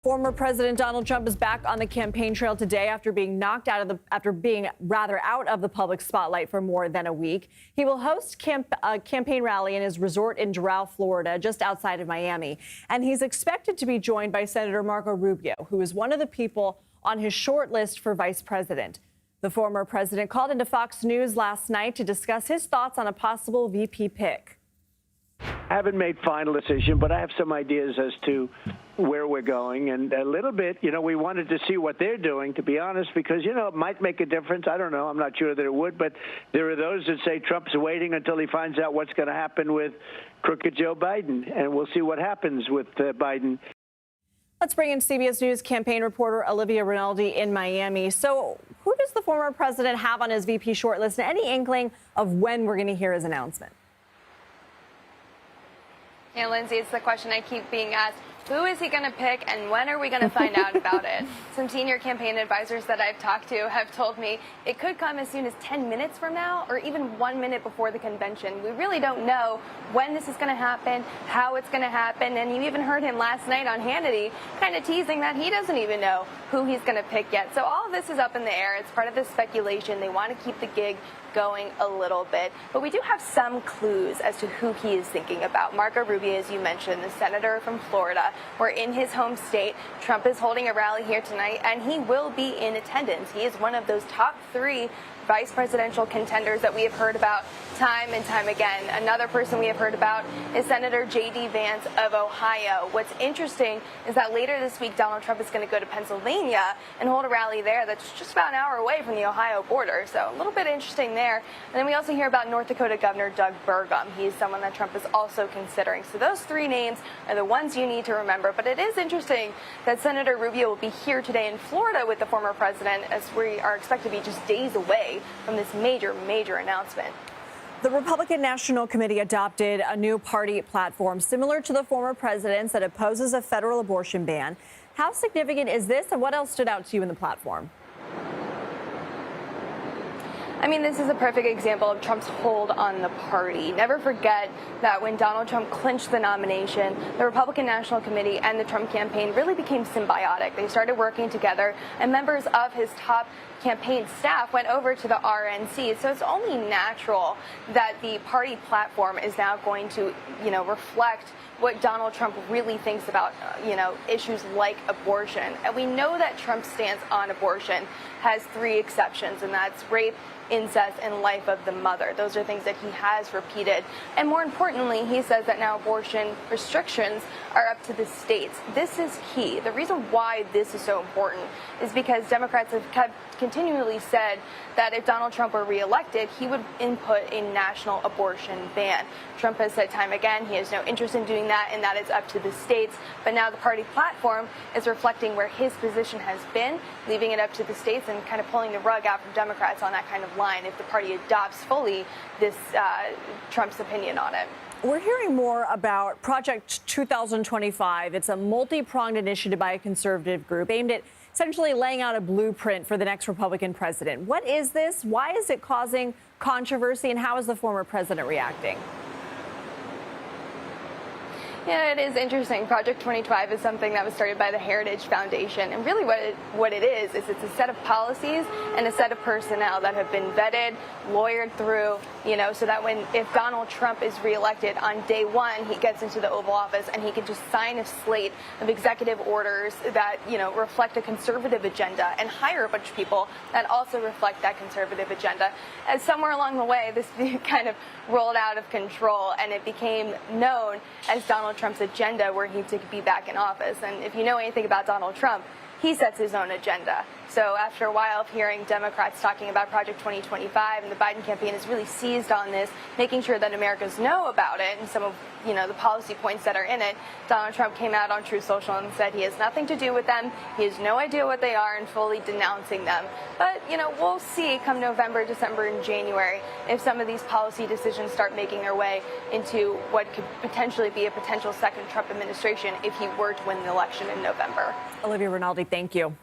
Former President Donald Trump is back on the campaign trail today after being out of the public spotlight for more than a week. He will host a campaign rally in his resort in Doral, Florida, just outside of Miami. And he's expected to be joined by Senator Marco Rubio, who is one of the people on his short list for vice president. The former president called into Fox News last night to discuss his thoughts on a possible VP pick. I haven't made final decision, but I have some ideas as to where we're going. And a little bit, we wanted to see what they're doing, to be honest, because, it might make a difference. I don't know. I'm not sure that it would. But there are those that say Trump's waiting until he finds out what's going to happen with crooked Joe Biden. And we'll see what happens with Biden. Let's bring in CBS News campaign reporter Olivia Rinaldi in Miami. So who does the former president have on his VP shortlist? And any inkling of when we're going to hear his announcement? Yeah, Lindsay, it's the question I keep being asked. Who is he going to pick, and when are we going to find out about it? Some senior campaign advisors that I've talked to have told me it could come as soon as 10 minutes from now or even 1 minute before the convention. We really don't know when this is going to happen, how it's going to happen, and you even heard him last night on Hannity kind of teasing that he doesn't even know who he's going to pick yet. So all of this is up in the air. It's part of the speculation. They want to keep the gig going a little bit. But we do have some clues as to who he is thinking about. Marco Rubio, as you mentioned, the senator from Florida. We're in his home state. Trump is holding a rally here tonight, and he will be in attendance. He is one of those top 3 vice presidential contenders that we have heard about time and time again. Another person we have heard about is Senator J.D. Vance of Ohio. What's interesting is that later this week, Donald Trump is going to go to Pennsylvania and hold a rally there that's just about an hour away from the Ohio border. So a little bit interesting there. And then we also hear about North Dakota Governor Doug Burgum. He's someone that Trump is also considering. So those 3 names are the ones you need to remember. But it is interesting that Senator Rubio will be here today in Florida with the former president, as we are expected to be just days away from this major announcement. The Republican National Committee adopted a new party platform similar to the former president's that opposes a federal abortion ban. How significant is this, and what else stood out to you in the platform? I mean, this is a perfect example of Trump's hold on the party. Never forget that when Donald Trump clinched the nomination, the Republican National Committee and the Trump campaign really became symbiotic. They started working together, and members of his top campaign staff went over to the RNC. So it's only natural that the party platform is now going to, reflect what Donald Trump really thinks about, issues like abortion. And we know that Trump's stance on abortion has 3 exceptions, and that's rape, incest, and life of the mother. Those are things that he has repeated. And more importantly, he says that now abortion restrictions are up to the states. This is key. The reason why this is so important is because Democrats have continually said that if Donald Trump were reelected, he would input a national abortion ban. Trump has said time again he has no interest in doing that, and that it's up to the states. But now the party platform is reflecting where his position has been, leaving it up to the states and kind of pulling the rug out from Democrats on that kind of line if the party adopts fully this Trump's opinion on it. We're hearing more about Project 2025. It's a multi-pronged initiative by a conservative group aimed at essentially laying out a blueprint for the next Republican president. What is this? Why is it causing controversy? And how is the former president reacting? Yeah, it is interesting. Project 2025 is something that was started by the Heritage Foundation. And really what it is it's a set of policies and a set of personnel that have been vetted, lawyered through, so that if Donald Trump is reelected on day 1, he gets into the Oval Office and he can just sign a slate of executive orders that, reflect a conservative agenda and hire a bunch of people that also reflect that conservative agenda. As somewhere along the way, this kind of rolled out of control and it became known as Donald Trump's agenda were he to be back in office. And if you know anything about Donald Trump, he sets his own agenda. So after a while of hearing Democrats talking about Project 2025, and the Biden campaign has really seized on this, making sure that Americans know about it and some of the policy points that are in it, Donald Trump came out on Truth Social and said he has nothing to do with them, he has no idea what they are, and fully denouncing them. But, we'll see come November, December, and January if some of these policy decisions start making their way into what could potentially be a potential second Trump administration if he were to win the election in November. Olivia Rinaldi, thank you.